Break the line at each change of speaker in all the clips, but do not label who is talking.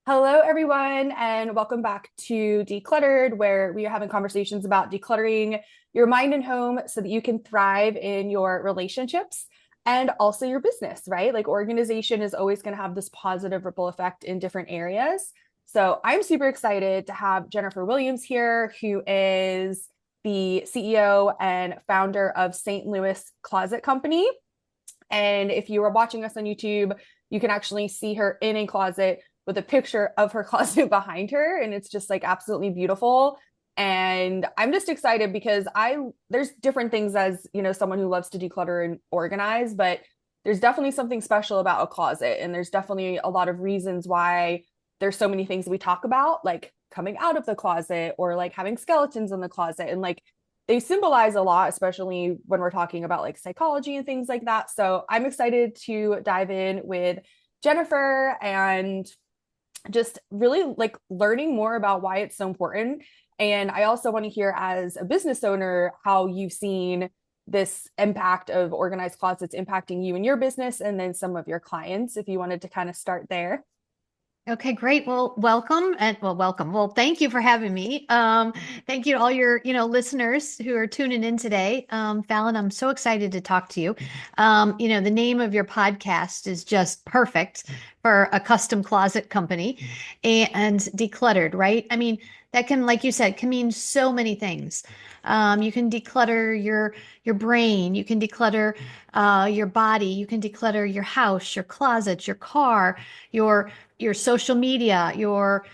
Hello, everyone, and welcome back to Decluttered, where we are having conversations about decluttering your mind and home so that you can thrive in your relationships and also your business, right? Like organization is always going to have this positive ripple effect in different areas. So I'm super excited to have Jennifer Williams here, who is the CEO and founder of St. Louis Closet Company. And if you are watching us on YouTube, you can actually see her in a closet with a picture of her closet behind her. And it's just like absolutely beautiful. And I'm just excited because there's different things as, someone who loves to declutter and organize, but there's definitely something special about a closet. And there's definitely a lot of reasons why there's so many things we talk about, like coming out of the closet or like having skeletons in the closet. And like they symbolize a lot, especially when we're talking about like psychology and things like that. So I'm excited to dive in with Jennifer and just really like learning more about why it's so important. And I also want to hear, as a business owner, how you've seen this impact of organized closets impacting you and your business, and then some of your clients, if you wanted to kind of start there.
Okay, great. Well, welcome. Well, thank you for having me. Thank you to all your, listeners who are tuning in today. Fallon, I'm so excited to talk to you. The name of your podcast is just perfect for a custom closet company and decluttered, right? I mean, that can, like you said, can mean so many things. You can declutter your brain, you can declutter your body, you can declutter your house, your closet, your car, your social media, your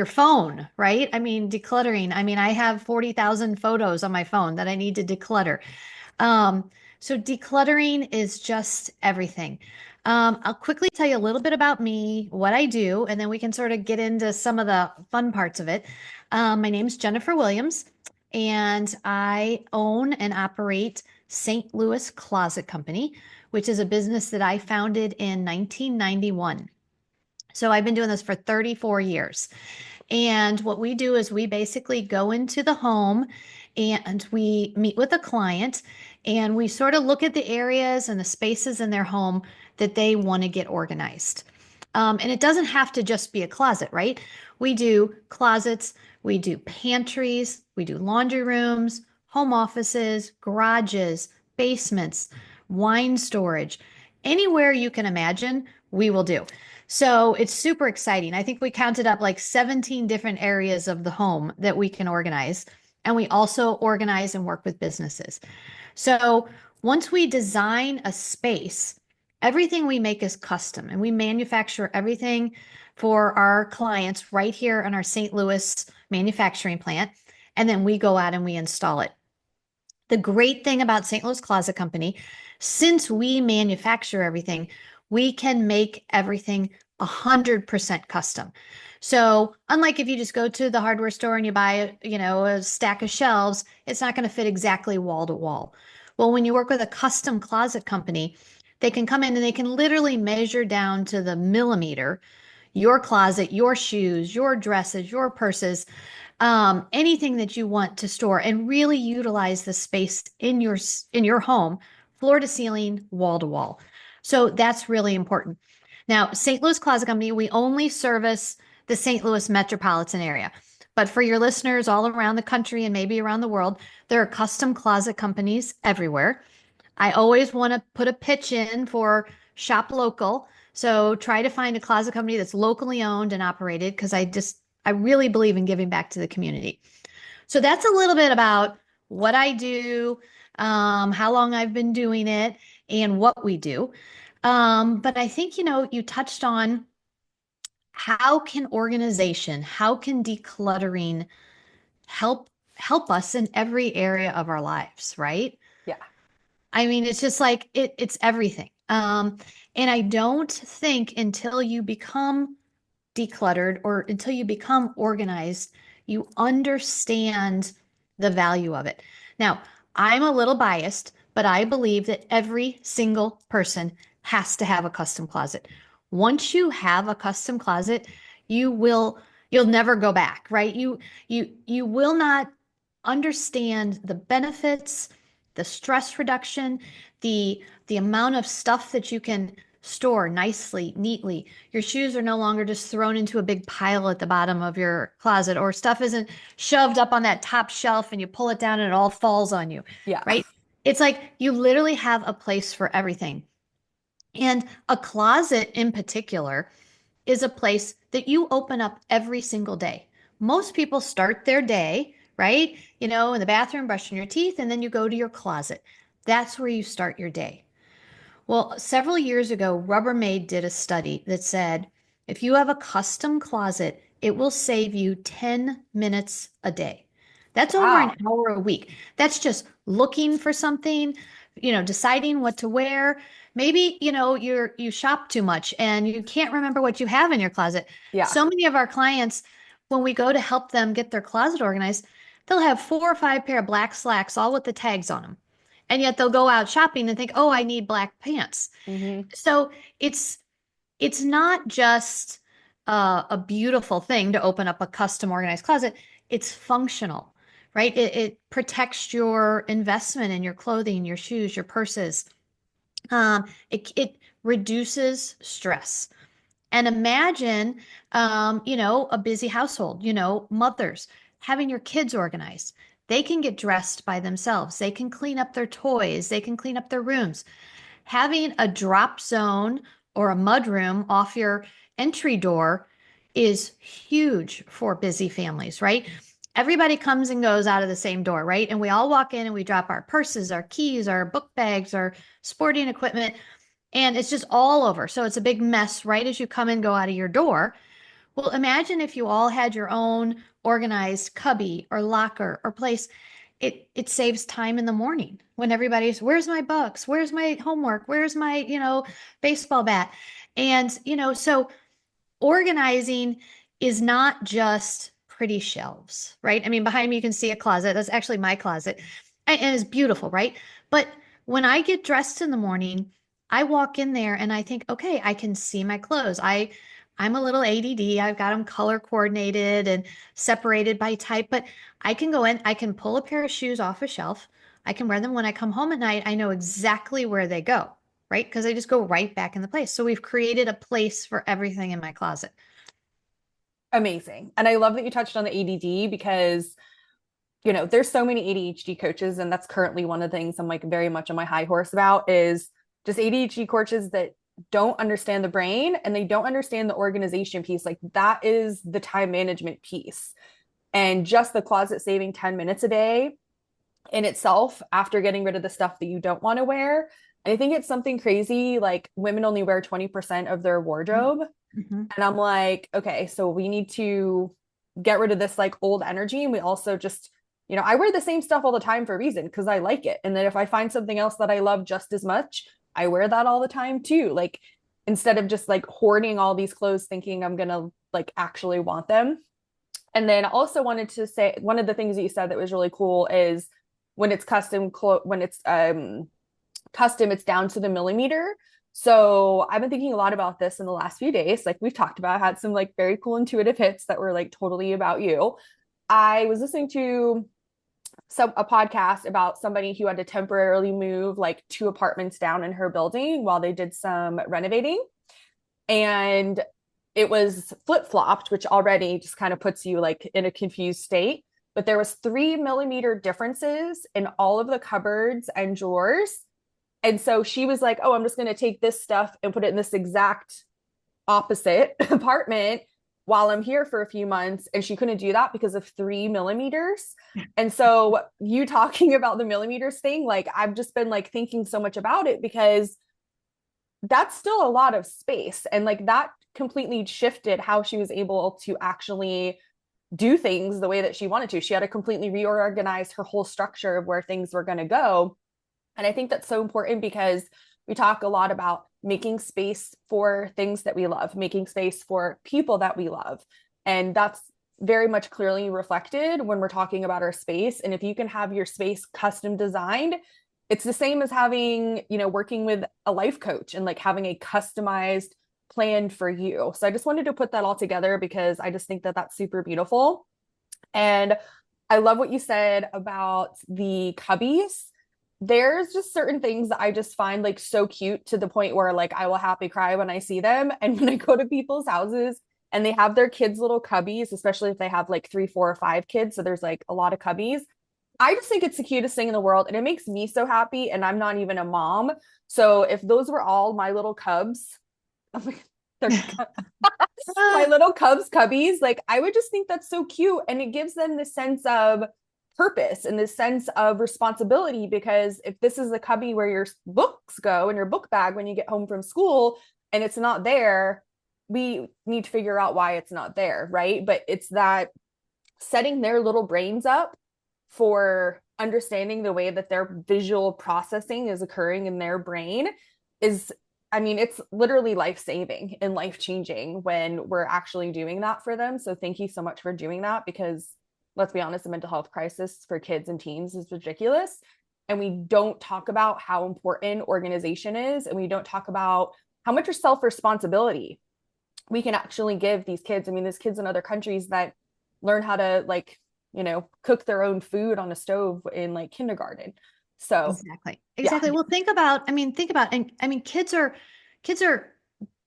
phone, right? I mean, decluttering. I mean, I have 40,000 photos on my phone that I need to declutter. Um, so decluttering is just everything. I'll quickly tell you a little bit about me, what I do, and then we can sort of get into some of the fun parts of it. My name's Jennifer Williams, and I own and operate St. Louis Closet Company, which is a business that I founded in 1991. So I've been doing this for 34 years. And what we do is we basically go into the home and we meet with a client and we sort of look at the areas and the spaces in their home that they want to get organized. And it doesn't have to just be a closet, right? We do closets, we do pantries, we do laundry rooms, home offices, garages, basements, wine storage, anywhere you can imagine, we will do. So it's super exciting. I think we counted up like 17 different areas of the home that we can organize. And we also organize and work with businesses. So once we design a space, everything we make is custom and we manufacture everything for our clients right here in our St. Louis manufacturing plant. And then we go out and we install it. The great thing about St. Louis Closet Company, since we manufacture everything, we can make everything 100% custom. So, unlike if you just go to the hardware store and you buy, a stack of shelves, it's not going to fit exactly wall to wall. Well, when you work with a custom closet company, they can come in and they can literally measure down to the millimeter your closet, your shoes, your dresses, your purses, anything that you want to store and really utilize the space in your home, floor to ceiling, wall to wall. So that's really important. Now, St. Louis Closet Company, we only service the St. Louis metropolitan area. But for your listeners all around the country and maybe around the world, there are custom closet companies everywhere. I always want to put a pitch in for shop local. So try to find a closet company that's locally owned and operated because I really believe in giving back to the community. So that's a little bit about what I do, how long I've been doing it, and what we do. But I think, you touched on how can decluttering help us in every area of our lives, right?
Yeah.
I mean, it's just like it's everything. And I don't think until you become decluttered or until you become organized, you understand the value of it. Now, I'm a little biased, but I believe that every single person has to have a custom closet. Once you have a custom closet, you will you'll never go back, right? You will not understand the benefits, the stress reduction, the amount of stuff that you can store nicely, neatly. Your shoes are no longer just thrown into a big pile at the bottom of your closet, or stuff isn't shoved up on that top shelf and you pull it down and it all falls on you,
Yeah.
right? It's like you literally have a place for everything. And a closet in particular is a place that you open up every single day. Most people start their day, right? In the bathroom, brushing your teeth, and then you go to your closet. That's where you start your day. Well, several years ago, Rubbermaid did a study that said if you have a custom closet, it will save you 10 minutes a day. That's over an
Wow.
hour a week. That's just looking for something, deciding what to wear. Maybe, you shop too much and you can't remember what you have in your closet.
Yeah.
So many of our clients, when we go to help them get their closet organized, they'll have 4 or 5 pair of black slacks, all with the tags on them. And yet they'll go out shopping and think, oh, I need black pants.
Hmm.
So it's not just a beautiful thing to open up a custom organized closet. It's functional, right? It protects your investment in your clothing, your shoes, your purses. It reduces stress. And imagine, a busy household, mothers having your kids organized. They can get dressed by themselves. They can clean up their toys. They can clean up their rooms. Having a drop zone or a mud room off your entry door is huge for busy families, right? Everybody comes and goes out of the same door, right? And we all walk in and we drop our purses, our keys, our book bags, our sporting equipment, and it's just all over. So it's a big mess right as you come and go out of your door. Well, imagine if you all had your own organized cubby or locker or place. It saves time in the morning when everybody's, where's my books? Where's my homework? Where's my, baseball bat? And, so organizing is not just pretty shelves, right? I mean, behind me, you can see a closet. That's actually my closet. And it's beautiful, right? But when I get dressed in the morning, I walk in there and I think, okay, I can see my clothes. I'm a little ADD. I've got them color coordinated and separated by type, but I can go in, I can pull a pair of shoes off a shelf. I can wear them when I come home at night. I know exactly where they go, right? Because I just go right back in the place. So we've created a place for everything in my closet.
Amazing. And I love that you touched on the ADD because, there's so many ADHD coaches, and that's currently one of the things I'm like very much on my high horse about is just ADHD coaches that don't understand the brain and they don't understand the organization piece. Like that is the time management piece. And just the closet saving 10 minutes a day in itself after getting rid of the stuff that you don't want to wear. And I think it's something crazy. Like women only wear 20% of their wardrobe.
Mm-hmm.
And I'm like, okay, so we need to get rid of this like old energy. And we also just, I wear the same stuff all the time for a reason because I like it. And then if I find something else that I love just as much, I wear that all the time too. Like instead of just like hoarding all these clothes thinking I'm gonna like actually want them. And then also wanted to say one of the things that you said that was really cool is when it's custom, it's down to the millimeter. So I've been thinking a lot about this in the last few days. Like we've talked about, I had some like very cool intuitive hits that were like totally about you. I was listening to a podcast about somebody who had to temporarily move like 2 apartments down in her building while they did some renovating. And it was flip-flopped, which already just kind of puts you like in a confused state. But there was 3 millimeter differences in all of the cupboards and drawers. And so she was like, oh, I'm just going to take this stuff and put it in this exact opposite apartment while I'm here for a few months. And she couldn't do that because of 3 millimeters. And so you talking about the millimeters thing, like I've just been like thinking so much about it because that's still a lot of space. And like that completely shifted how she was able to actually do things the way that she wanted to. She had to completely reorganize her whole structure of where things were going to go. And I think that's so important because we talk a lot about making space for things that we love, making space for people that we love. And that's very much clearly reflected when we're talking about our space. And if you can have your space custom designed, it's the same as having, working with a life coach and like having a customized plan for you. So I just wanted to put that all together because I just think that that's super beautiful. And I love what you said about the cubbies there's just certain things that I just find like so cute to the point where like I will happy cry when I see them. And when I go to people's houses and they have their kids' little cubbies, especially if they have like three, four, or five kids, so there's like a lot of cubbies. I just think it's the cutest thing in the world, and it makes me so happy. And I'm not even a mom, so if those were all my little cubs, I'm like, they're my little cubs cubbies, like I would just think that's so cute, and it gives them this sense of purpose and this sense of responsibility, because if this is the cubby where your books go and your book bag when you get home from school and it's not there, we need to figure out why it's not there, right? But it's that setting their little brains up for understanding the way that their visual processing is occurring in their brain is, I mean, it's literally life saving and life changing when we're actually doing that for them. So thank you so much for doing that, because let's be honest, the mental health crisis for kids and teens is ridiculous. And we don't talk about how important organization is. And we don't talk about how much self responsibility we can actually give these kids. I mean, there's kids in other countries that learn how to like, cook their own food on a stove in like kindergarten. So
Exactly.
yeah,
Exactly. Well, and I mean, kids are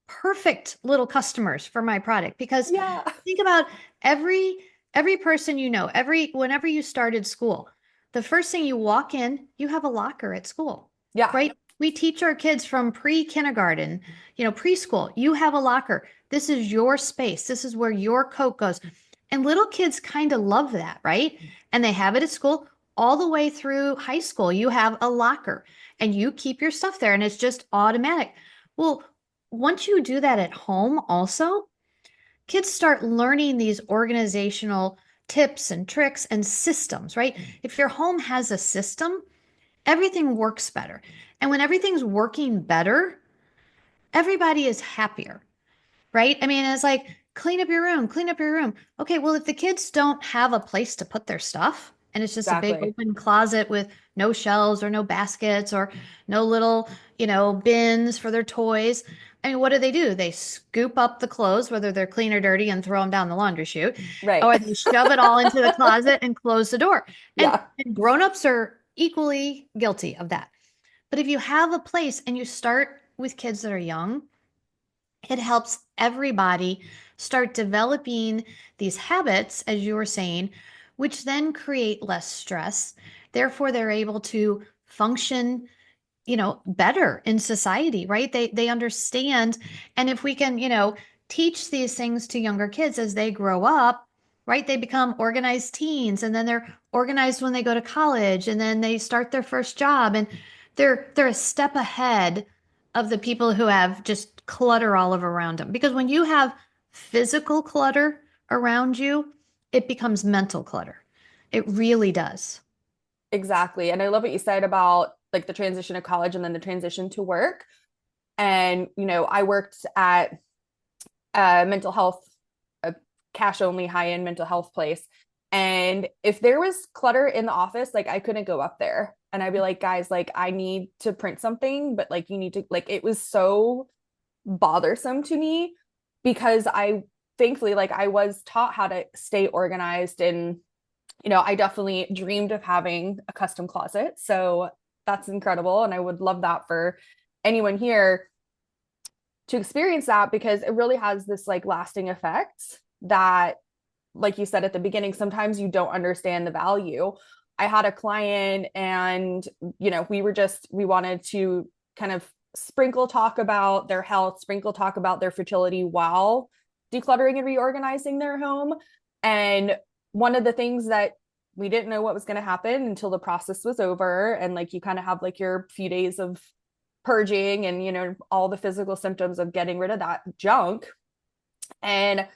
perfect little customers for my product because
yeah,
think about every every person you know, whenever you started school, the first thing you walk in, you have a locker at school,
yeah,
right? We teach our kids from pre-kindergarten, preschool, you have a locker. This is your space. This is where your coat goes. And little kids kind of love that, right? And they have it at school all the way through high school. You have a locker and you keep your stuff there and it's just automatic. Well, once you do that at home, also, kids start learning these organizational tips and tricks and systems, right? If your home has a system, everything works better. And when everything's working better, everybody is happier, right? I mean, it's like clean up your room, clean up your room. Okay, well, if the kids don't have a place to put their stuff and it's just a big
exactly.
open closet with no shelves or no baskets or no little, bins for their toys. I mean, what do? They scoop up the clothes, whether they're clean or dirty, and throw them down the laundry chute,
Right.
or they shove it all into the closet and close the door. And,
Yeah,
and grown-ups are equally guilty of that. But if you have a place and you start with kids that are young, it helps everybody start developing these habits, as you were saying, which then create less stress. Therefore, they're able to function, better in society, right? They understand. And if we can, teach these things to younger kids as they grow up, right? They become organized teens and then they're organized when they go to college and then they start their first job and they're a step ahead of the people who have just clutter all over around them. Because when you have physical clutter around you, it becomes mental clutter. It really does.
exactly. And I love what you said about like the transition to college and then the transition to work. And, I worked at mental health, a cash only high end mental health place. And if there was clutter in the office, like I couldn't go up there. And I'd be like, guys, like I need to print something, but like you need to, like, it was so bothersome to me because I thankfully, like, I was taught how to stay organized. And, I definitely dreamed of having a custom closet. So that's incredible. And I would love that for anyone here to experience that, because it really has this like lasting effect that, like you said at the beginning, sometimes you don't understand the value. I had a client and, we wanted to kind of sprinkle talk about their health, sprinkle talk about their fertility while decluttering and reorganizing their home. And one of the things that we didn't know what was going to happen until the process was over. And like you kind of have like your few days of purging and all the physical symptoms of getting rid of that junk. And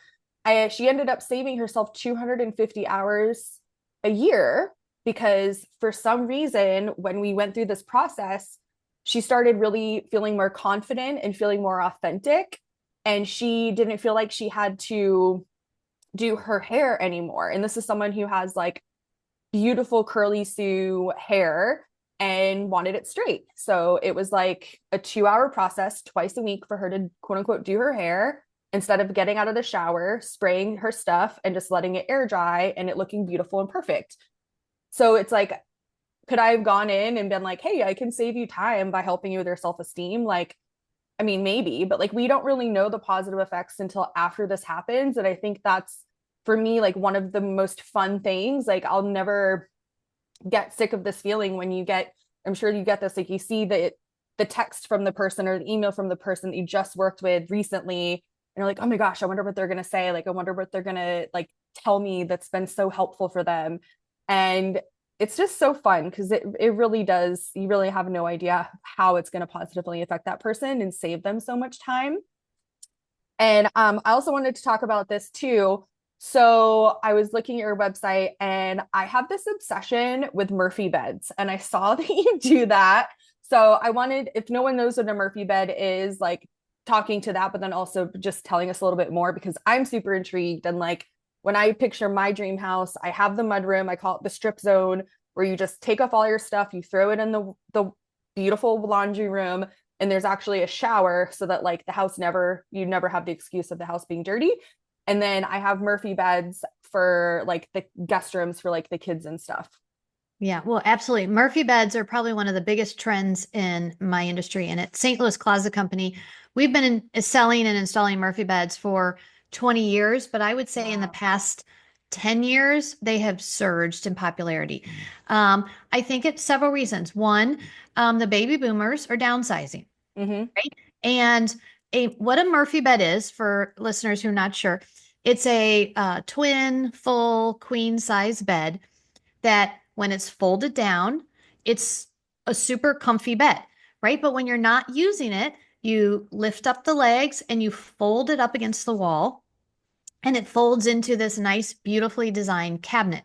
she ended up saving herself 250 hours a year, because for some reason when we went through this process, she started really feeling more confident and feeling more authentic, and she didn't feel like she had to do her hair anymore. And this is someone who has like beautiful curly Sue hair and wanted it straight. So it was like a 2 hour process twice a week for her to quote unquote do her hair, instead of getting out of the shower, spraying her stuff and just letting it air dry and it looking beautiful and perfect. So it's like could I have gone in and been like, hey, I can save you time by helping you with your self-esteem? Like, I mean, maybe, but like we don't really know the positive effects until after this happens. And I think that's for me, like one of the most fun things. Like I'll never get sick of this feeling when you get, I'm sure you get this, like you see the text from the person or the email from the person that you just worked with recently, and you're like, oh my gosh, I wonder what they're gonna say. Like, I wonder what they're gonna like tell me that's been so helpful for them. And it's just so fun because it really does, you really have no idea how it's going to positively affect that person and save them so much time. And I also wanted to talk about this too. So I was looking at your website and I have this obsession with Murphy beds, and I saw that you do that. So I wanted, if no one knows what a Murphy bed is, like talking to that, but then also just telling us a little bit more because I'm super intrigued. And like when I picture my dream house, I have the mudroom, I call it the strip zone, where you just take off all your stuff, you throw it in the beautiful laundry room, and there's actually a shower so that like the house never, you never have the excuse of the house being dirty. And then I have Murphy beds for like the guest rooms for like the kids and stuff.
Yeah, well, absolutely. Murphy beds are probably one of the biggest trends in my industry. And at St. Louis Closet Company, we've been selling and installing Murphy beds for 20 years, but I would say in the
Wow.
past 10 years, they have surged in popularity. I think it's several reasons. One, the baby boomers are downsizing,
Mm-hmm.
right? And what a Murphy bed is, for listeners who are not sure, it's a twin, full, queen size bed that when it's folded down, it's a super comfy bed, right? But when you're not using it, you lift up the legs and you fold it up against the wall, and it folds into this nice, beautifully designed cabinet.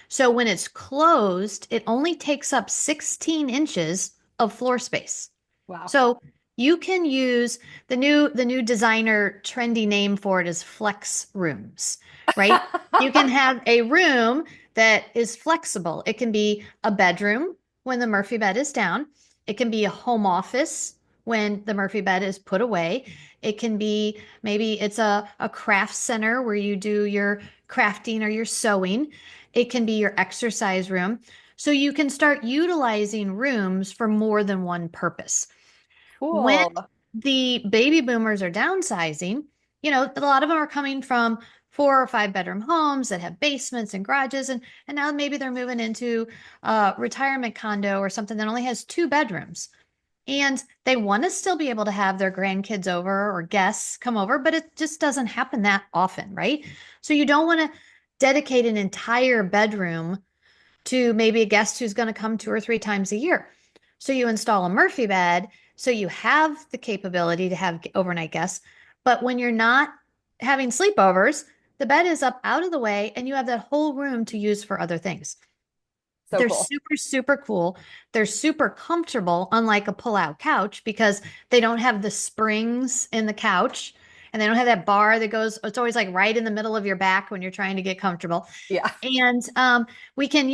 So when it's closed, it only takes up 16 inches of floor space.
Wow.
So you can use the new designer trendy name for it is flex rooms, right? You can have a room that is flexible. It can be a bedroom when the Murphy bed is down. It can be a home office when the Murphy bed is put away. It can be maybe it's a craft center where you do your crafting or your sewing. It can be your exercise room. So you can start utilizing rooms for more than one purpose. When
Cool.
the baby boomers are downsizing, a lot of them are coming from 4 or 5 bedroom homes that have basements and garages, and now maybe they're moving into a retirement condo or something that only has 2 bedrooms. And they want to still be able to have their grandkids over or guests come over, but it just doesn't happen that often, right? So you don't want to dedicate an entire bedroom to maybe a guest who's going to come 2 or 3 times a year. So you install a Murphy bed so you have the capability to have overnight guests. But when you're not having sleepovers, the bed is up out of the way and you have that whole room to use for other things.
So
They're
cool.
super, super cool. They're super comfortable, unlike a pull-out couch, because they don't have the springs in the couch and they don't have that bar that goes, it's always like right in the middle of your back when you're trying to get comfortable.
Yeah.
And we can,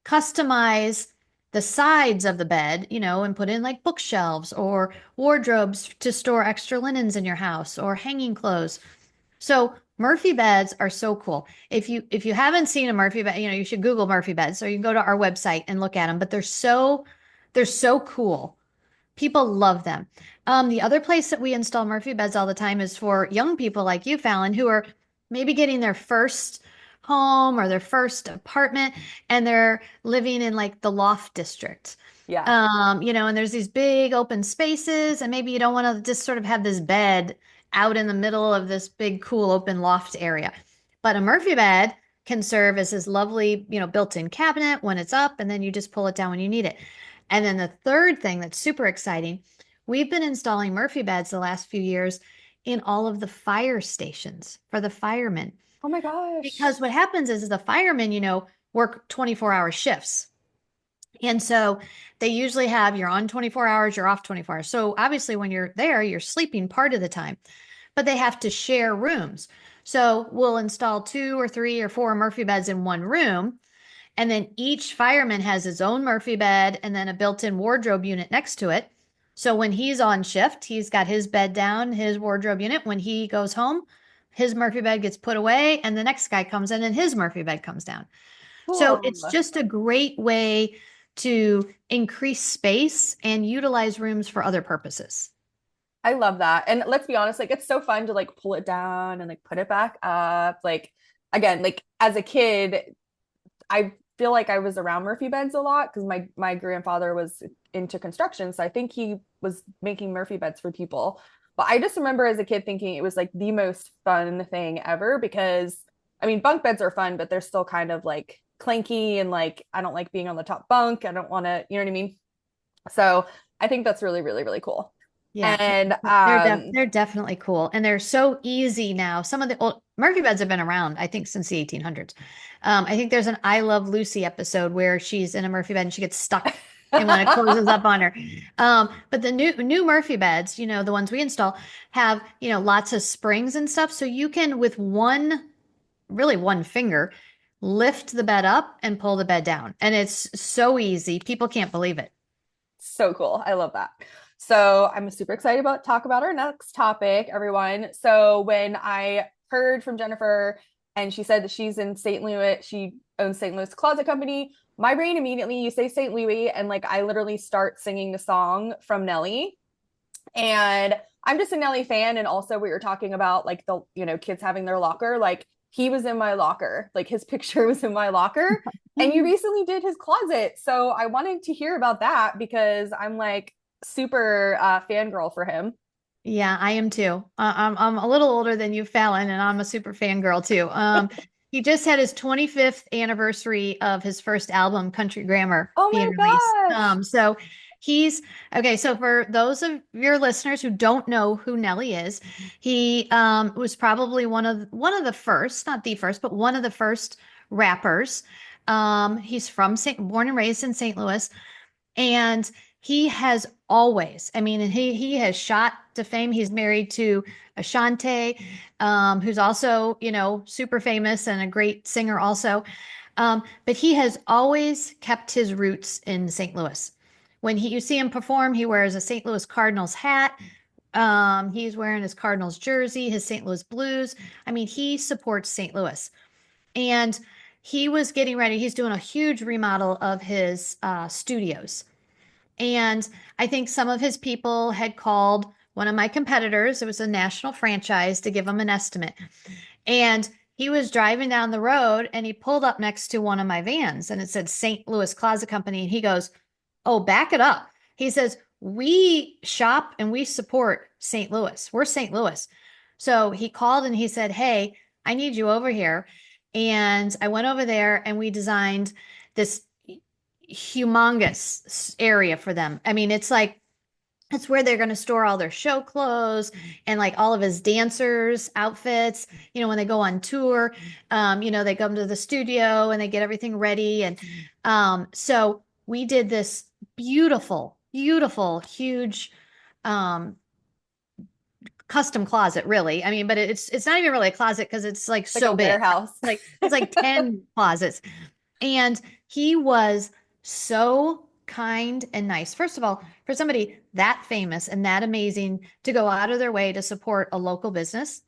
customize the sides of the bed, and put in like bookshelves or wardrobes to store extra linens in your house or hanging clothes. So Murphy beds are so cool. If you haven't seen a Murphy bed, you should Google Murphy beds. So you can go to our website and look at them, but they're so cool. People love them. The other place that we install Murphy beds all the time is for young people like you, Fallon, who are maybe getting their first home or their first apartment, and they're living in like the loft district.
Yeah.
And there's these big open spaces, and maybe you don't want to just sort of have this bed out in the middle of this big, cool open loft area. But a Murphy bed can serve as this lovely, built-in cabinet when it's up, and then you just pull it down when you need it. And then the third thing that's super exciting, we've been installing Murphy beds the last few years in all of the fire stations for the firemen.
Oh my gosh.
Because what happens is the firemen, work 24-hour shifts. And so they usually have you're on 24 hours, you're off 24 hours. So obviously when you're there, you're sleeping part of the time, but they have to share rooms. So we'll install 2 or 3 or 4 Murphy beds in one room. And then each fireman has his own Murphy bed and then a built-in wardrobe unit next to it. So when he's on shift, he's got his bed down, his wardrobe unit. When he goes home, his Murphy bed gets put away, and the next guy comes in and his Murphy bed comes down. So it's
Cool.
just a great way to increase space and utilize rooms for other purposes.
I love that. And let's be honest, like it's so fun to like pull it down and like put it back up. Like again, like as a kid, I feel like I was around Murphy beds a lot because my grandfather was into construction, so I think he was making Murphy beds for people. But I just remember as a kid thinking it was like the most fun thing ever because I mean bunk beds are fun, but they're still kind of like clanky and like I don't like being on the top bunk. I don't want to, you know what I mean? So I think that's really, really, really cool.
Yeah,
And
they're definitely cool, and they're so easy now. Some of the old Murphy beds have been around, I think, since the 1800s. I think there's an I Love Lucy episode where she's in a Murphy bed and she gets stuck, and when it closes up on her. But the new Murphy beds, the ones we install, have lots of springs and stuff, so you can with really one finger, lift the bed up and pull the bed down, and it's so easy. People can't believe it.
so cool. I love that. So I'm super excited about talk about our next topic, everyone. So when I heard from Jennifer and she said that she's in St. Louis, she owns St. Louis Closet Company. My brain immediately, you say St. Louis, and like I literally start singing the song from Nelly. And I'm just a Nelly fan. And also we were talking about like the, kids having their locker. Like he was in my locker, like his picture was in my locker. And you recently did his closet. So I wanted to hear about that because I'm like super fangirl for him.
Yeah, I am too. I'm a little older than you, Fallon, and I'm a super fangirl too. He just had his 25th anniversary of his first album, Country Grammar,
Oh
being
my
released.
gosh.
So he's okay. So for those of your listeners who don't know who Nelly is, he was probably one of the first, not the first, but one of the first rappers. He's born and raised in St. Louis. And he has always, I mean, and he has shot to fame. He's married to Ashante, who's also, super famous and a great singer also. But he has always kept his roots in St. Louis. When you see him perform, he wears a St. Louis Cardinals hat. He's wearing his Cardinals jersey, his St. Louis Blues. I mean, he supports St. Louis. And he was getting ready. He's doing a huge remodel of his studios. And I think some of his people had called one of my competitors. It was a national franchise to give him an estimate. And he was driving down the road and he pulled up next to one of my vans and it said St. Louis Closet Company. And he goes, "Oh, back it up." He says, "We shop and we support St. Louis. We're St. Louis." So he called and he said, "Hey, I need you over here." And I went over there and we designed this humongous area for them. I mean, it's where they're going to store all their show clothes and like all of his dancers' outfits. When they go on tour, they come to the studio and they get everything ready. And so we did this beautiful, beautiful, huge um, custom closet, really. I mean, but it's not even really a closet because it's like
Like a
so big.
warehouse.
It's like 10 closets. And he was so kind and nice. First of all, for somebody that famous and that amazing to go out of their way to support a local business,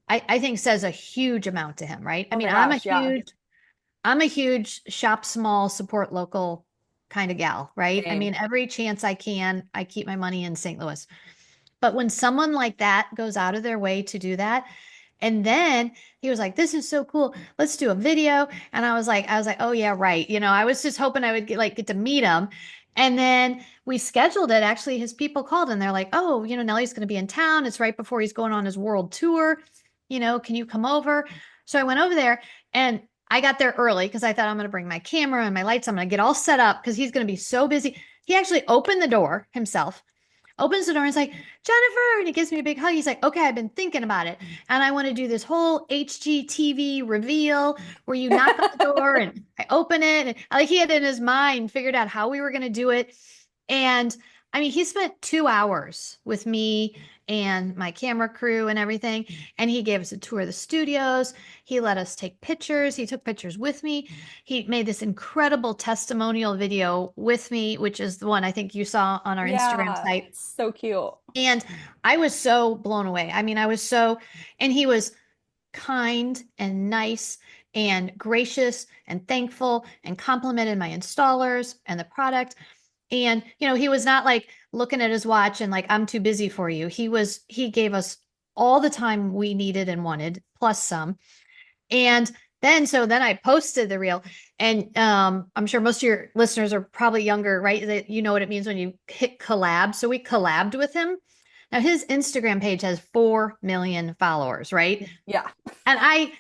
I think says a huge amount to him, right? I
Oh
mean,
my
I'm a
gosh, yeah.
huge, I'm a huge shop small, support local kind of gal, right? I
Same.
mean, every chance I can, I keep my money in St. Louis. But when someone like that goes out of their way to do that, and then he was like, "This is so cool. Let's do a video." And I was like, "Oh yeah, right." I was just hoping I would get to meet him. And then we scheduled it. Actually, his people called and they're like, "Oh, Nelly's going to be in town. It's right before he's going on his world tour. Can you come over?" So I went over there and I got there early because I thought I'm going to bring my camera and my lights. I'm going to get all set up because he's going to be so busy. He actually opened the door himself, opens the door and is like, "Jennifer," and he gives me a big hug. He's like, "Okay, I've been thinking about it. And I want to do this whole HGTV reveal where you knock on the door and I open it." And like he had in his mind figured out how we were going to do it. And I mean, he spent 2 hours with me and my camera crew and everything. And he gave us a tour of the studios. He let us take pictures. He took pictures with me. He made this incredible testimonial video with me, which is the one I think you saw on our Instagram
Yeah,
site.
it's so cute.
And I was so blown away. I mean, and he was kind and nice and gracious and thankful and complimented my installers and the product. And, he was not like looking at his watch and like, I'm too busy for you. He gave us all the time we needed and wanted, plus some. And then I posted the reel, and I'm sure most of your listeners are probably younger, right? That you know what it means when you hit collab. So we collabed with him. Now his Instagram page has 4 million followers, right?
Yeah.
And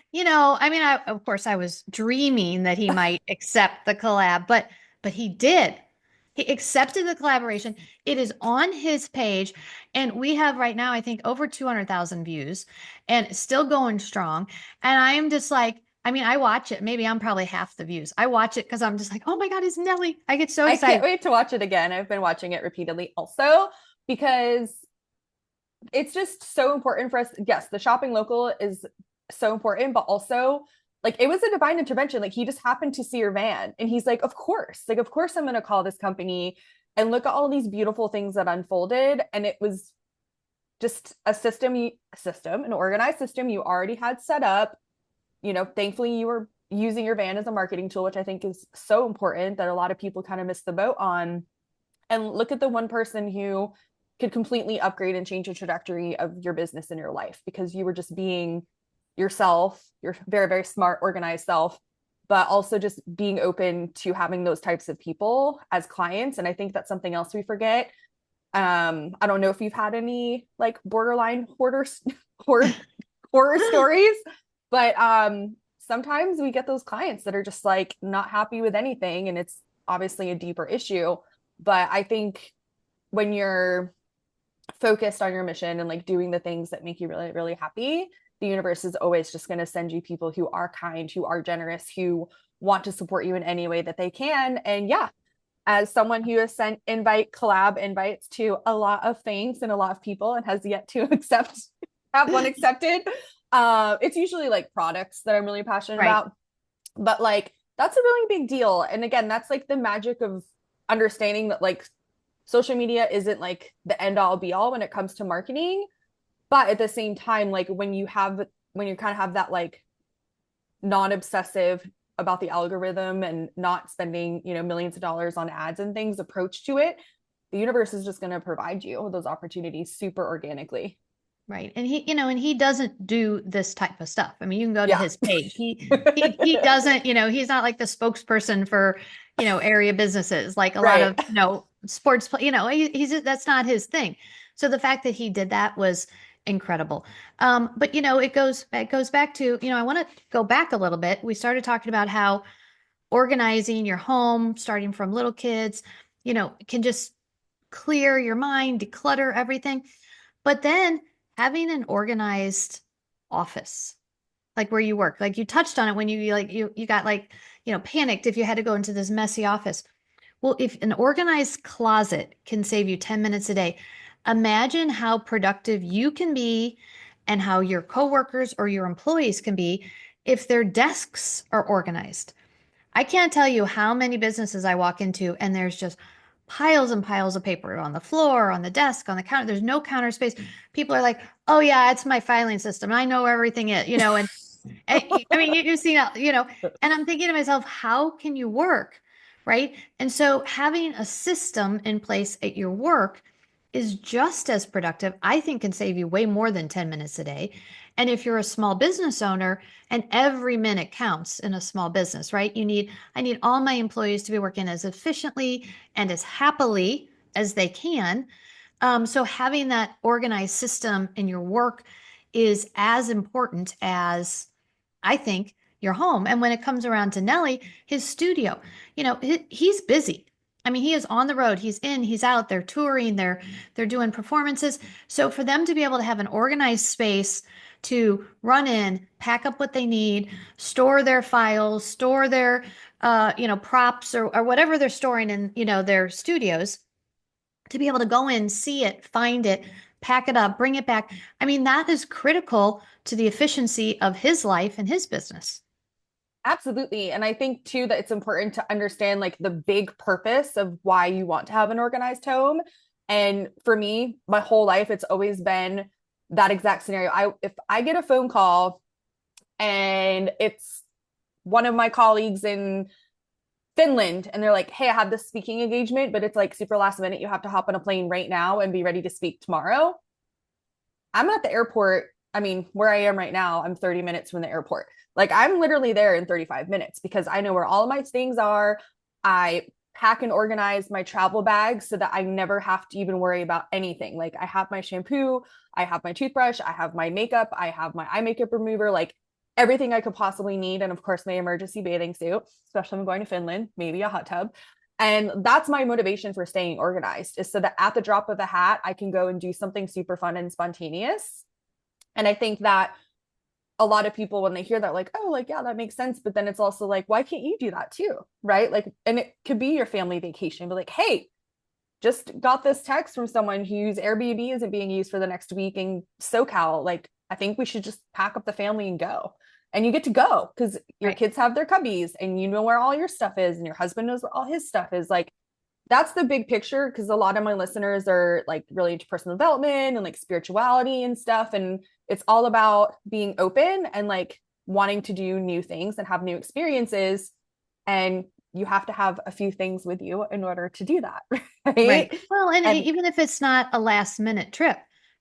of course I was dreaming that he might accept the collab, but he did. He accepted the collaboration. It is on his page, and we have right now, I think, over 200,000 views and still going strong. And I am just like, I watch it. Maybe I'm probably half the views. I watch it because I'm just like, oh my God, it's Nelly. I get so
I can't
excited.
wait to watch it again. I've been watching it repeatedly also because it's just so important for us. Yes, the shopping local is so important, but also like it was a divine intervention. Like he just happened to see your van and he's like, of course I'm going to call this company and look at all these beautiful things that unfolded. And it was just an organized system you already had set up. Thankfully you were using your van as a marketing tool, which I think is so important that a lot of people kind of miss the boat on. And look at the one person who could completely upgrade and change the trajectory of your business and your life because you were just being yourself, your very, very smart, organized self, but also just being open to having those types of people as clients. And I think that's something else we forget. I don't know if you've had any like borderline horror stories, but sometimes we get those clients that are just like not happy with anything, and it's obviously a deeper issue. But I think when you're focused on your mission and like doing the things that make you really, really happy, the universe is always just going to send you people who are kind, who are generous, who want to support you in any way that they can. And yeah, as someone who has sent collab invites to a lot of things and a lot of people and has yet to have one accepted, it's usually like products that I'm really passionate
Right.
about. But like, that's a really big deal. And again, that's like the magic of understanding that like social media isn't like the end all be all when it comes to marketing. But at the same time, like when you kind of have that like non-obsessive about the algorithm and not spending, millions of dollars on ads and things approach to it, the universe is just going to provide you with those opportunities super organically.
Right. And he doesn't do this type of stuff. You can go to
Yeah.
his page. He doesn't, he's not like the spokesperson for, area businesses, like a lot
Right.
of, sports, he's that's not his thing. So the fact that he did that was incredible. But it goes back to, I want to go back a little bit. We started talking about how organizing your home, starting from little kids, can just clear your mind, declutter everything. But then having an organized office, like where you work, like you touched on it when you got like, panicked if you had to go into this messy office. Well, if an organized closet can save you 10 minutes a day, imagine how productive you can be and how your coworkers or your employees can be if their desks are organized. I can't tell you how many businesses I walk into and there's just piles and piles of paper on the floor, on the desk, on the counter. There's no counter space. People are like, "Oh yeah, it's my filing system. I know everything is," and you see, and I'm thinking to myself, how can you work, right? And so having a system in place at your work is just as productive. I think can save you way more than 10 minutes a day. And if you're a small business owner, and every minute counts in a small business, right? I need all my employees to be working as efficiently and as happily as they can. So having that organized system in your work is as important as I think your home. And when it comes around to Nelly, his studio, he's busy. He is on the road. He's in, he's out. They're touring. They're doing performances. So for them to be able to have an organized space to run in, pack up what they need, store their files, store their, props or whatever they're storing in, their studios, to be able to go in, see it, find it, pack it up, bring it back. That is critical to the efficiency of his life and his business.
Absolutely. And I think too that it's important to understand like the big purpose of why you want to have an organized home. And for me, my whole life, it's always been that exact scenario. If I get a phone call and it's one of my colleagues in Finland, and they're like, hey, I have this speaking engagement, but it's like super last minute. You have to hop on a plane right now and be ready to speak tomorrow. I'm at the airport. I mean, where I am right now, I'm 30 minutes from the airport. Like, I'm literally there in 35 minutes because I know where all of my things are. I pack and organize my travel bags so that I never have to even worry about anything. Like, I have my shampoo, I have my toothbrush, I have my makeup, I have my eye makeup remover, like everything I could possibly need. And of course, my emergency bathing suit, especially if I'm going to Finland, maybe a hot tub. And that's my motivation for staying organized, is so that at the drop of a hat, I can go and do something super fun and spontaneous. And I think that a lot of people, when they hear that, like, oh, like, yeah, that makes sense. But then it's also like, why can't you do that too? Right. Like, and it could be your family vacation, but like, hey, just got this text from someone whose Airbnb isn't being used for the next week in SoCal. Like, I think we should just pack up the family and go. And you get to go because your
Right.
kids have their cubbies and you know where all your stuff is and your husband knows where all his stuff is. Like, that's the big picture, because a lot of my listeners are like really into personal development and like spirituality and stuff. And it's all about being open and like wanting to do new things and have new experiences. And you have to have a few things with you in order to do that.
Right.
Right.
Well, and
And
even if it's not a last minute trip,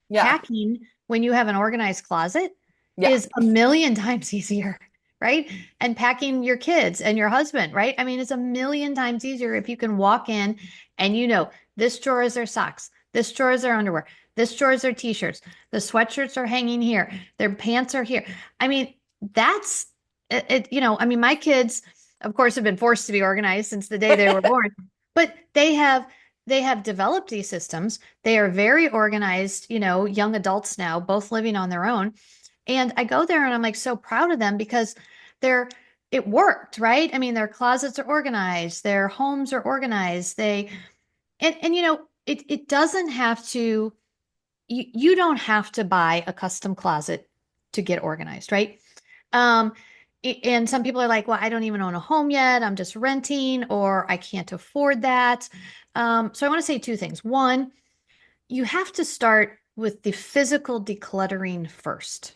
yeah,
packing when you have an organized closet
yeah,
is a million times easier, right? And packing your kids and your husband, right? I mean, it's a million times easier if you can walk in and you know this drawer is their socks, this drawer is their underwear, this drawer is their t-shirts, the sweatshirts are hanging here, their pants are here. I mean, that's I mean, my kids, of course, have been forced to be organized since the day they were born, but they have developed these systems. They are very organized, young adults now, both living on their own. And I go there and I'm like so proud of them because they're it worked, right? I mean, their closets are organized, their homes are organized. And it doesn't have to you don't have to buy a custom closet to get organized, right? Um, and some people are like, well, I don't even own a home yet. I'm just renting, or I can't afford that. So I want to say two things. One, you have to start with the physical decluttering first,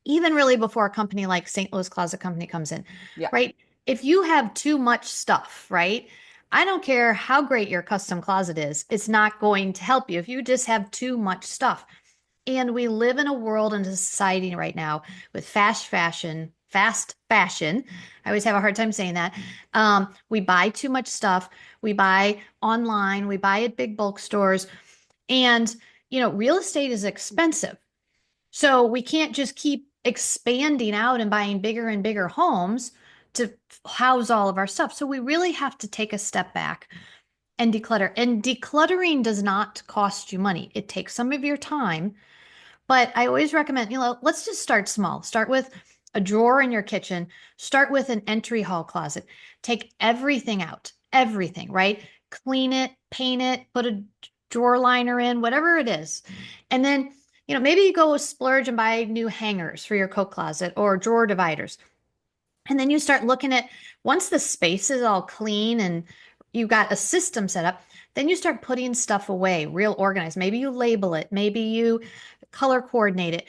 even really before a company like St. Louis Closet Company comes in,
yeah,
right? If you have too much stuff, right? I don't care how great your custom closet is, it's not going to help you if you just have too much stuff. And we live in a world and a society right now with fast fashion. I always have a hard time saying that. We buy too much stuff. We buy online. We buy at big bulk stores. And, real estate is expensive. So we can't just keep expanding out and buying bigger and bigger homes to house all of our stuff. So we really have to take a step back and declutter. And decluttering does not cost you money. It takes some of your time, but I always recommend, let's just start small. Start with a drawer in your kitchen. Start with an entry hall closet. Take everything out, everything, right? Clean it, paint it, put a drawer liner in, whatever it is. And then, maybe you go splurge and buy new hangers for your coat closet or drawer dividers. And then you start looking at once the space is all clean and you got a system set up, then you start putting stuff away, real organized. Maybe you label it, maybe you color coordinate it.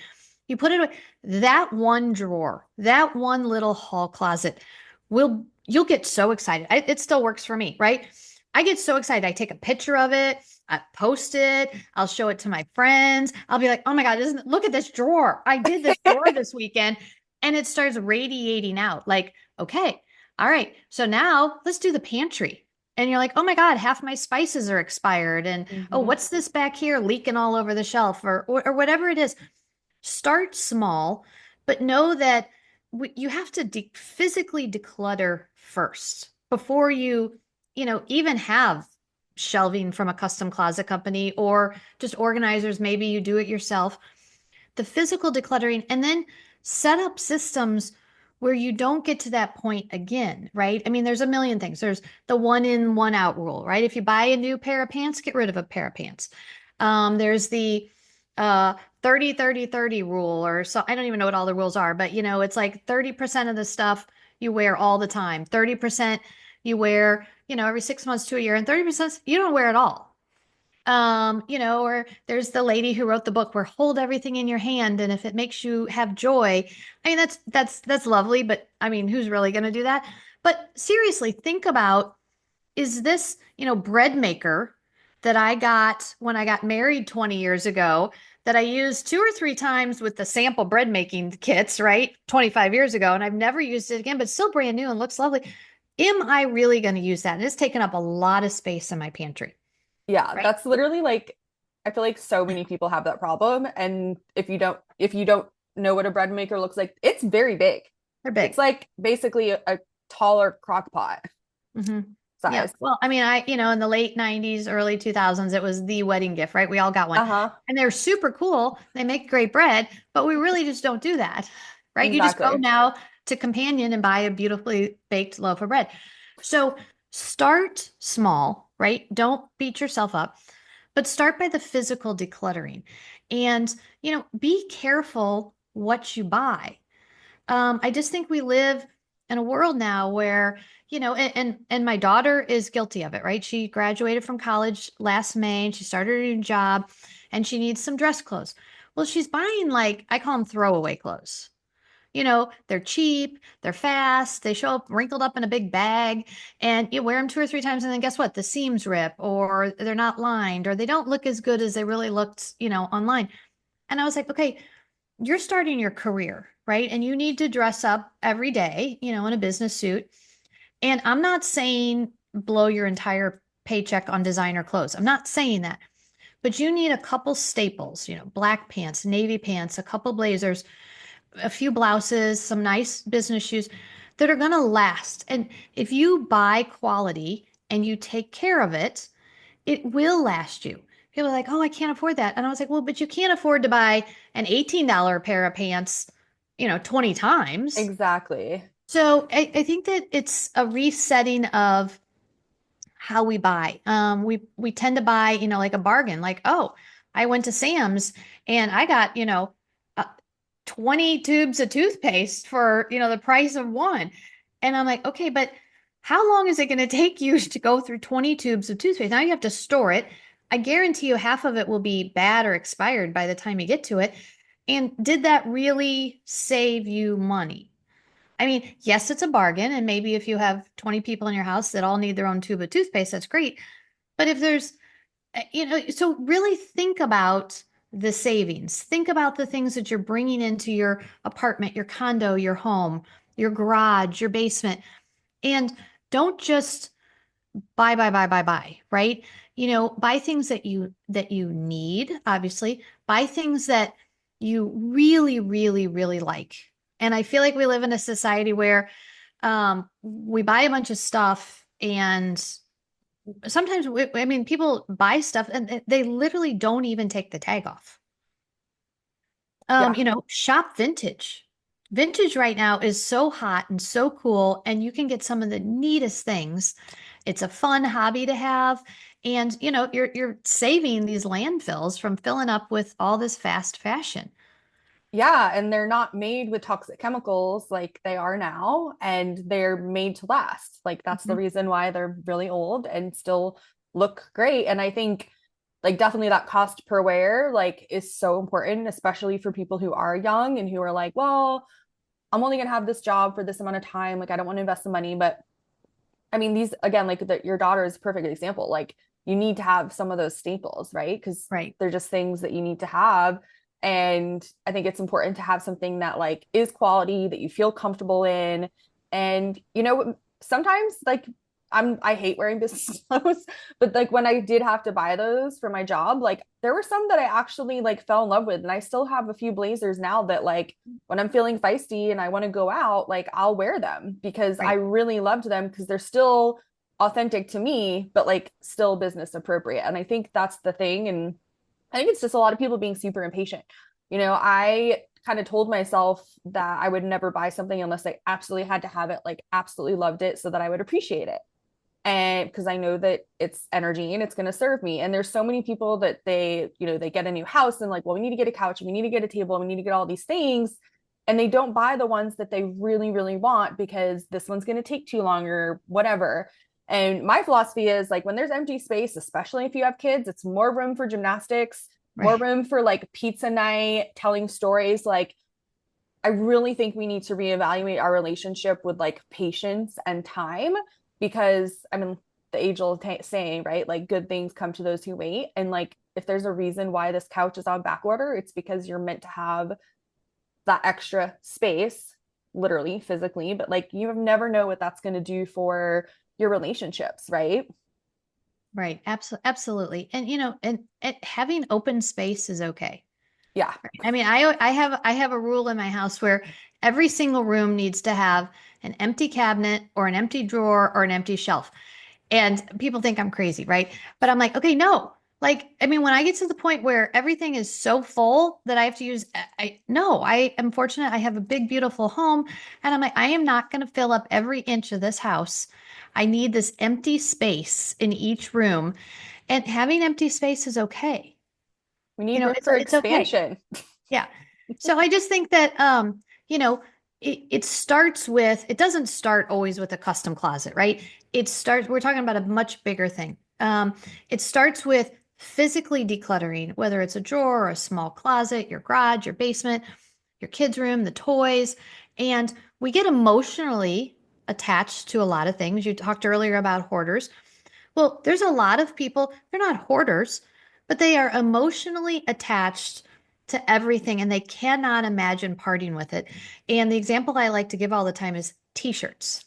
You put it away. That one drawer, that one little hall closet you'll get so excited. It still works for me, right? I get so excited. I take a picture of it, I post it, I'll show it to my friends. I'll be like, oh my God, look at this drawer. I did this drawer this weekend. And it starts radiating out like, okay, all right, so now let's do the pantry. And you're like, oh my God, half my spices are expired. And oh,
mm-hmm.
what's this back here leaking all over the shelf or whatever it is. Start small, but know that you have to physically declutter first before you even have shelving from a custom closet company or just organizers. Maybe you do it yourself, the physical decluttering, and then set up systems where you don't get to that point again, right? I mean, there's a million things. There's the one in, one out rule, right? If you buy a new pair of pants, get rid of a pair of pants. There's the 30, 30, 30 rule, or so I don't even know what all the rules are, but it's like 30% of the stuff you wear all the time, 30% you wear, every 6 months to a year, and 30% you don't wear at all. Or there's the lady who wrote the book where hold everything in your hand and if it makes you have joy. I mean, that's lovely, but I mean, who's really going to do that? But seriously, think about is this, bread maker that I got when I got married 20 years ago that I used two or three times with the sample bread making kits, right? 25 years ago, and I've never used it again, but still brand new and looks lovely. Am I really going to use that? And it's taken up a lot of space in my pantry,
Yeah,
right?
that's literally like I feel like so many people have that problem. And if you don't know what a bread maker looks like, it's very big.
They're
It's
big.
like basically a taller crock pot
Hmm. Yeah.
size.
Well, I mean, in the late 90s, early 2000s, it was the wedding gift, right? We all got one.
Uh-huh.
And they're super cool. They make great bread, but we really just don't do that, right? You just go
Exactly.
now to Companion and buy a beautifully baked loaf of bread. So start small, right? Don't beat yourself up, but start by the physical decluttering. And, be careful what you buy. I just think we live in a world now where, and my daughter is guilty of it, right? She graduated from college last May and she started a new job and she needs some dress clothes. Well, she's buying like I call them throwaway clothes. They're cheap, they're fast, they show up wrinkled up in a big bag, and you wear them two or three times, and then guess what? The seams rip, or they're not lined, or they don't look as good as they really looked, online. And I was like, okay, you're starting your career, right? And you need to dress up every day, in a business suit. And I'm not saying blow your entire paycheck on designer clothes. I'm not saying that. But you need a couple staples, black pants, navy pants, a couple blazers, a few blouses, some nice business shoes that are going to last. And if you buy quality and you take care of it, it will last you. People are like, oh, I can't afford that. And I was like, well, but you can't afford to buy an $18 pair of pants, 20 times.
Exactly.
So I think that it's a resetting of how we buy. We tend to buy, like a bargain, like, oh, I went to Sam's and I got, 20 tubes of toothpaste for, the price of one. And I'm like, okay, but how long is it going to take you to go through 20 tubes of toothpaste? Now you have to store it. I guarantee you half of it will be bad or expired by the time you get to it. And did that really save you money? I mean, yes, it's a bargain. And maybe if you have 20 people in your house that all need their own tube of toothpaste, that's great. But if there's, so really think about the savings. Think about the things that you're bringing into your apartment, your condo, your home, your garage, your basement. And don't just buy, right? Buy things that you need, obviously. Buy things that you really, really, really like. And I feel like we live in a society where we buy a bunch of stuff and sometimes I mean people buy stuff and they literally don't even take the tag off.
Yeah.
Shop vintage. Vintage right now is so hot and so cool, and you can get some of the neatest things. It's a fun hobby to have, and you're saving these landfills from filling up with all this fast fashion.
Yeah, and they're not made with toxic chemicals like they are now, and they're made to last. Like that's the
Mhm.
reason why they're really old and still look great. And I think like definitely that cost per wear like is so important, especially for people who are young and who are like, well, I'm only gonna have this job for this amount of time. Like I don't want to invest the money, but I mean, these again, like your daughter is a perfect example. Like you need to have some of those staples, right? Because
Right.
they're just things that you need to have. And I think it's important to have something that like is quality that you feel comfortable in. And sometimes like I hate wearing business clothes, but like when I did have to buy those for my job, like there were some that I actually like fell in love with. And I still have a few blazers now that like when I'm feeling feisty and I want to go out, like I'll wear them because I
Right.
really loved them because they're still authentic to me, but like still business appropriate. And I think that's the thing. And I think it's just a lot of people being super impatient. I kind of told myself that I would never buy something unless I absolutely had to have it, like absolutely loved it so that I would appreciate it. And because I know that it's energy and it's going to serve me. And there's so many people that they get a new house and like, well, we need to get a couch, and we need to get a table, and we need to get all these things. And they don't buy the ones that they really, really want because this one's going to take too long or whatever. And my philosophy is like when there's empty space, especially if you have kids, it's more room for gymnastics, more
Right.
room for like pizza night, telling stories. Like I really think we need to reevaluate our relationship with like patience and time because I mean the age old saying, right? Like good things come to those who wait. And like if there's a reason why this couch is on back order, it's because you're meant to have that extra space, literally, physically, but like you never know what that's going to do for your relationships, right?
Right. Absolutely. And and having open space is okay.
Yeah.
Right? I mean, I have a rule in my house where every single room needs to have an empty cabinet or an empty drawer or an empty shelf. And people think I'm crazy, right? But I'm like, okay, no. Like, I mean, when I get to the point where everything is so full that I have to use, no, I am fortunate. I have a big, beautiful home. And I'm like, I am not going to fill up every inch of this house. I need this empty space in each room. And having empty space is okay.
We need room for
It's okay.
expansion.
Yeah. So I just think that you know, it starts with it doesn't start always with a custom closet, right? It starts we're talking about a much bigger thing. It starts with physically decluttering, whether it's a drawer or a small closet, your garage, your basement, your kids' room, the toys, and we get emotionally attached to a lot of things. You talked earlier about hoarders. Well, there's a lot of people, they're not hoarders, but they are emotionally attached to everything and they cannot imagine parting with it. And the example I like to give all the time is t-shirts.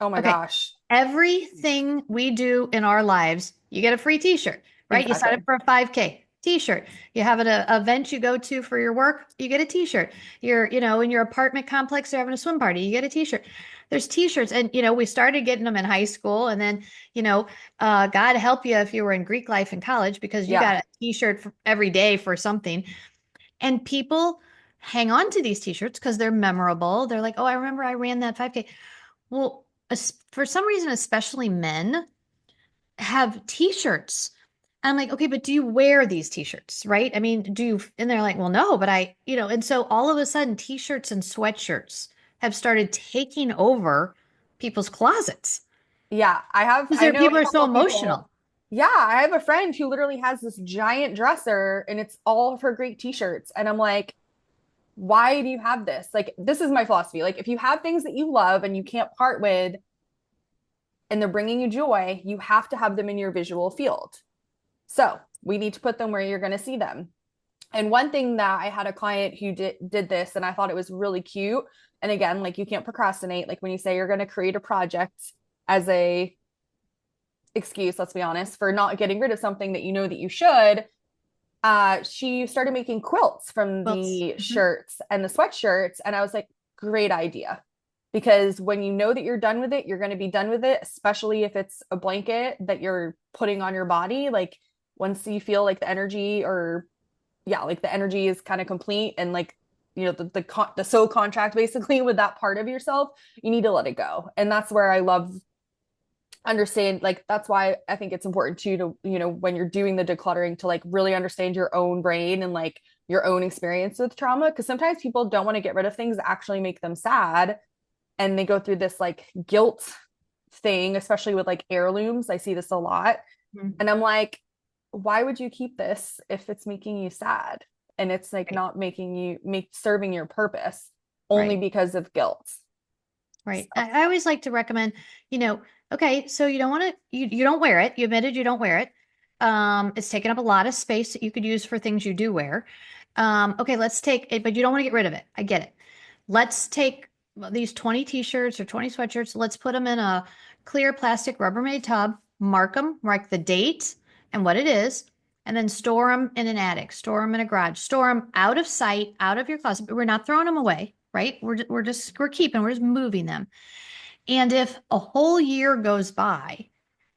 Oh my
Okay.
gosh.
Everything we do in our lives, you get a free t-shirt, right? You sign up
Exactly.
for a 5K t-shirt. You have an event you go to for your work, you get a t-shirt. You're, in your apartment complex, they're having a swim party, you get a t-shirt. There's t-shirts. And, we started getting them in high school. And then, God help you if you were in Greek life in college because you
Yeah.
got a t-shirt for every day for something. And people hang on to these t-shirts because they're memorable. They're like, oh, I remember I ran that 5K. Well, for some reason, especially men have t-shirts. I'm like, okay, but do you wear these t-shirts, right? I mean, do you? And they're like, well, no, but and so all of a sudden, t-shirts and sweatshirts have started taking over people's closets
Yeah.
because
I know
people
a
are so
couple of people.
emotional.
Yeah. I have a friend who literally has this giant dresser and it's all of her great t-shirts. And I'm like, why do you have this? Like, this is my philosophy. Like, if you have things that you love and you can't part with and they're bringing you joy, you have to have them in your visual field. So we need to put them where you're going to see them. And one thing that I had a client who did this, and I thought it was really cute. And again, like you can't procrastinate. Like when you say you're going to create a project as a excuse, let's be honest, for not getting rid of something that you know that you should, she started making quilts from
Quilts.
the shirts and the sweatshirts. And I was like, great idea. Because when you know that you're done with it, you're going to be done with it, especially if it's a blanket that you're putting on your body. Like once you feel like the energy or yeah, like the energy is kind of complete and like the soul contract basically with that part of yourself, you need to let it go. And that's where I love understand like that's why I think it's important too to when you're doing the decluttering to like really understand your own brain and like your own experience with trauma because sometimes people don't want to get rid of things that actually make them sad and they go through this like guilt thing especially with like heirlooms. I see this a lot
Mhm.
and I'm like why would you keep this if it's making you sad and it's like
Right,
not making you make serving your purpose only
right,
because of guilt.
right.
So
I always like to recommend, okay, so you don't want to, you don't wear it. You admitted you don't wear it. It's taking up a lot of space that you could use for things you do wear. Okay, let's take it, but you don't want to get rid of it. I get it. Let's take these 20 t-shirts or 20 sweatshirts. Let's put them in a clear plastic Rubbermaid tub, mark the date and what it is, and then store them in an attic, store them in a garage, store them out of sight, out of your closet. But we're not throwing them away, right? We're just moving them. And if a whole year goes by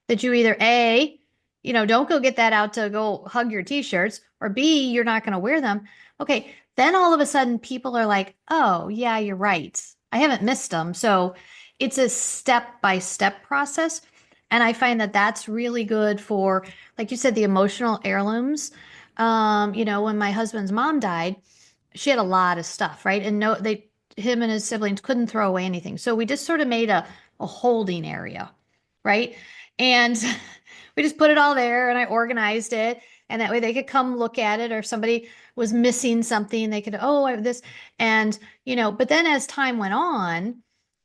that you either A, don't go get that out to go hug your t-shirts, or B, you're not going to wear them. Okay, then all of a sudden people are like, oh, yeah, you're right. I haven't missed them. So it's a step by step process. And I find that that's really good for, like you said, the emotional heirlooms. When my husband's mom died, she had a lot of stuff, right? And him and his siblings couldn't throw away anything. So we just sort of made a holding area right? And we just put it all there and I organized it. And that way they could come look at it, or if somebody was missing something, they could, oh, I have this. And, but then as time went on,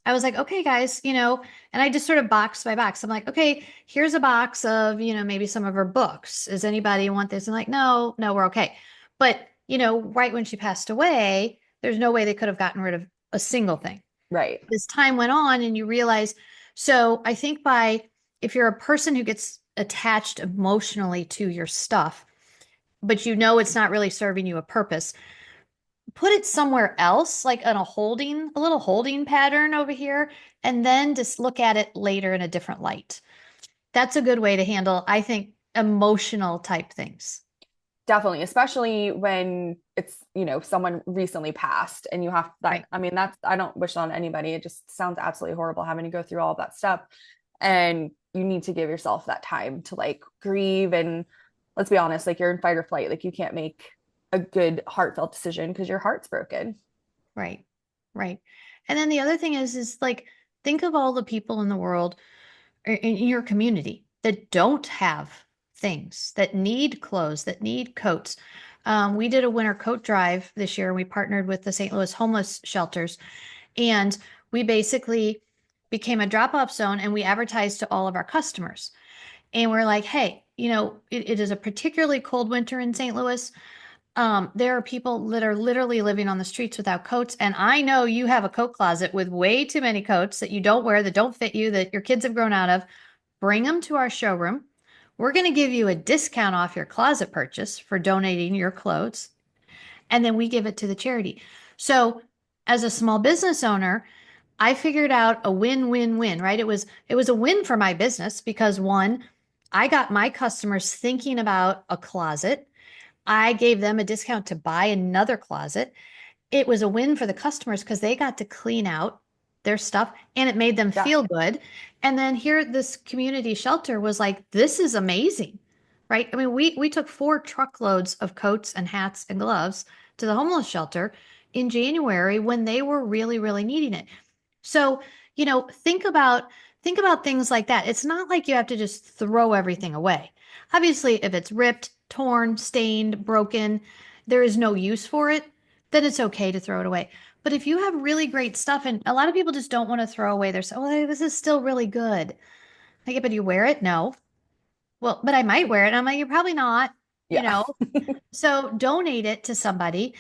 I was like, okay, guys, and I just sort of box by box. I'm like, okay, here's a box of, maybe some of her books. Does anybody want this? And like, no, no, we're okay. But, right when she passed away, there's no way they could have gotten rid of a single thing.
Right.
As time went on and you realize, so I think if you're a person who gets attached emotionally to your stuff, but it's not really serving you a purpose, put it somewhere else, like in a little holding pattern over here, and then just look at it later in a different light. That's a good way to handle, I think, emotional type things.
Definitely, especially when it's, someone recently passed and you have that.
Right.
I mean, I don't wish that on anybody. It just sounds absolutely horrible having to go through all of that stuff. And you need to give yourself that time to like grieve. And let's be honest, like you're in fight or flight. Like you can't make a good heartfelt decision because your heart's broken.
Right. Right. And then the other thing is like, think of all the people in the world in your community that don't have things, that need clothes, that need coats. We did a winter coat drive this year. And we partnered with the St. Louis homeless shelters, and we basically became a drop-off zone, and we advertised to all of our customers. And we're like, hey, it is a particularly cold winter in St. Louis. There are people that are literally living on the streets without coats. And I know you have a coat closet with way too many coats that you don't wear, that don't fit you, that your kids have grown out of. Bring them to our showroom. We're going to give you a discount off your closet purchase for donating your clothes. And then we give it to the charity. So, as a small business owner, I figured out a win-win-win, right? It was a win for my business because one, I got my customers thinking about a closet. I gave them a discount to buy another closet. It was a win for the customers because they got to clean out their stuff and it made them
Yeah.
feel good. And then here, this community shelter was like, this is amazing, right? I mean, we took 4 truckloads of coats and hats and gloves to the homeless shelter in January when they were really, really needing it. So, think about things like that. It's not like you have to just throw everything away. Obviously, if it's ripped, torn, stained, broken, there is no use for it, then it's okay to throw it away. But if you have really great stuff, and a lot of people just don't want to throw away their stuff, oh, this is still really good. Like, but do you wear it? No. Well, but I might wear it. And I'm like, you're probably not, you
Yeah.
know. So donate it to somebody.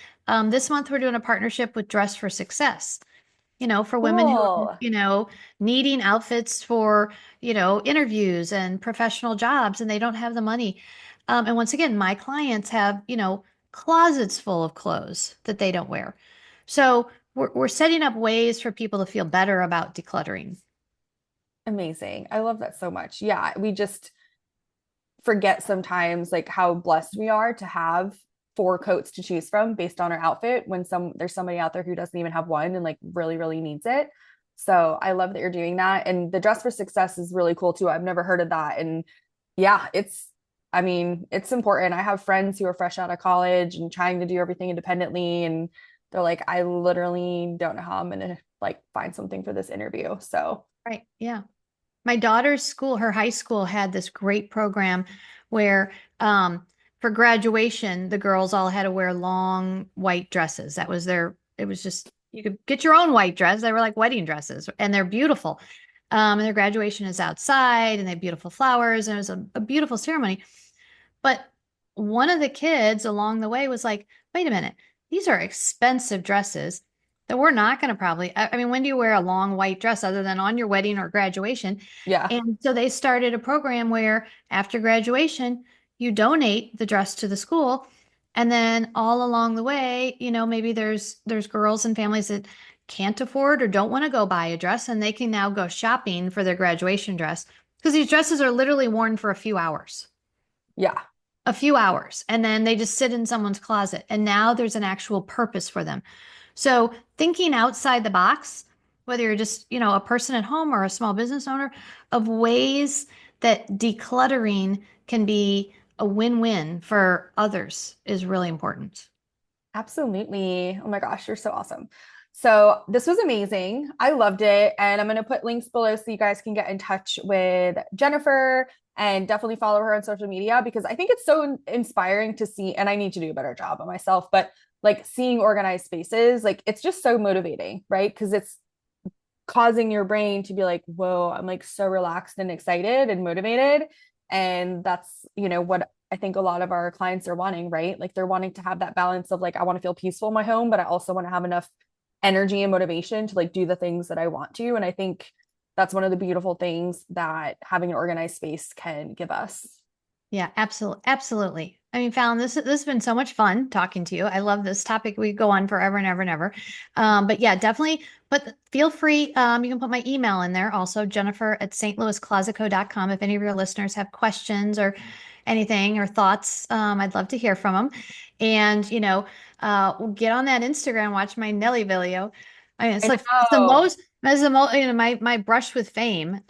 This month we're doing a partnership with Dress for Success, for women who are,
Cool.
needing outfits for, interviews and professional jobs, and they don't have the money. And once again, my clients have, closets full of clothes that they don't wear. So we're setting up ways for people to feel better about decluttering.
Amazing. I love that so much. Yeah. We just forget sometimes like how blessed we are to have 4 coats to choose from based on our outfit when there's somebody out there who doesn't even have one and like really, really needs it. So I love that you're doing that. And the Dress for Success is really cool too. I've never heard of that. And yeah, I mean, it's important. I have friends who are fresh out of college and trying to do everything independently. And they're like, I literally don't know how I'm gonna like find something for this interview. So
Right. Yeah. My daughter's school, her high school had this great program where for graduation, the girls all had to wear long white dresses. It was just, you could get your own white dress. They were like wedding dresses and they're beautiful. And their graduation is outside and they have beautiful flowers and it was a beautiful ceremony. But one of the kids along the way was like, wait a minute, these are expensive dresses that we're not going to I mean, when do you wear a long white dress other than on your wedding or graduation?
yeah,
And so they started a program where after graduation, you donate the dress to the school. And then all along the way, maybe there's girls and families that can't afford or don't want to go buy a dress and they can now go shopping for their graduation dress because these dresses are literally worn for
yeah.
a few hours, and then they just sit in someone's closet. And now there's an actual purpose for them. So thinking outside the box, whether you're just, a person at home or a small business owner, of ways that decluttering can be a win-win for others is really important.
Absolutely. Oh my gosh, you're so awesome. So this was amazing. I loved it. And I'm going to put links below so you guys can get in touch with Jennifer and definitely follow her on social media because I think it's so inspiring to see. And I need to do a better job of myself, but like seeing organized spaces, like it's just so motivating, right? Because it's causing your brain to be like, whoa, I'm like so relaxed and excited and motivated. And that's, what I think a lot of our clients are wanting, right? Like they're wanting to have that balance of like, I want to feel peaceful in my home, but I also want to have enough energy and motivation to like do the things that I want to. And I think that's one of the beautiful things that having an organized space can give us.
Yeah, absolutely. Absolutely. I mean, Fallon, this has been so much fun talking to you. I love this topic. We go on forever and ever and ever. But yeah, definitely. But feel free. You can put my email in there also, Jennifer at stlouisclosetco.com. If any of your listeners have questions or anything or thoughts, I'd love to hear from them. And, we'll get on that Instagram, watch my Nelly video. I mean,
I
it's the
know.
most, it's the most, my brush with fame.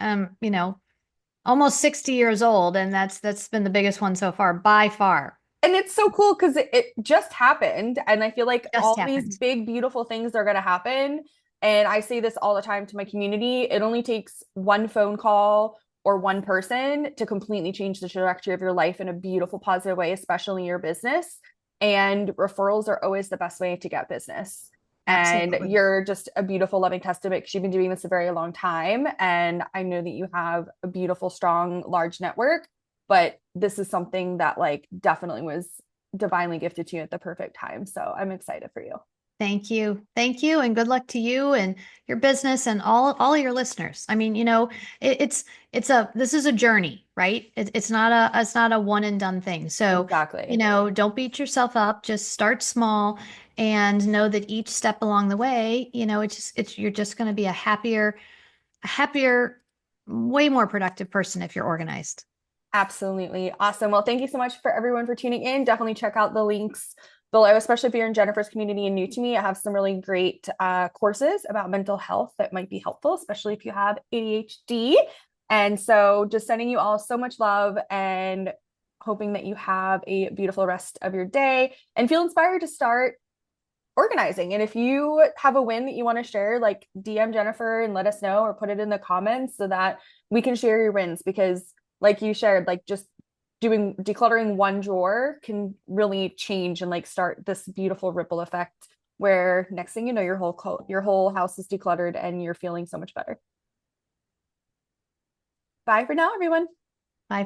Almost 60 years old, and that's been the biggest one so far, by far.
And it's so cool because it just happened. And I feel like
Just
all these
happened.
big, beautiful things are going to happen. And I say this all the time to my community. It only takes one phone call or one person to completely change the trajectory of your life in a beautiful, positive way, especially your business. And referrals are always the best way to get business. And
Absolutely.
you're just a beautiful, loving testament because you've been doing this a very long time. And I know that you have a beautiful, strong, large network, but this is something that like definitely was divinely gifted to you at the perfect time. So I'm excited for you.
Thank you. Thank you, and good luck to you and your business and all of your listeners. I mean, it's a this is a journey, right? It's not a one and done thing. So,
Exactly.
don't beat yourself up. Just start small and know that each step along the way, it's you're just going to be a happier, way more productive person if you're organized.
Absolutely. Awesome. Well, thank you so much for everyone for tuning in. Definitely check out the links below, especially if you're in Jennifer's community and new to me. I have some really great courses about mental health that might be helpful, especially if you have ADHD. And so just sending you all so much love and hoping that you have a beautiful rest of your day and feel inspired to start organizing. And if you have a win that you want to share, like DM Jennifer and let us know or put it in the comments so that we can share your wins because like you shared, like just doing decluttering one drawer can really change and like start this beautiful ripple effect where next thing you know your whole house is decluttered and you're feeling so much better. Bye for now, everyone.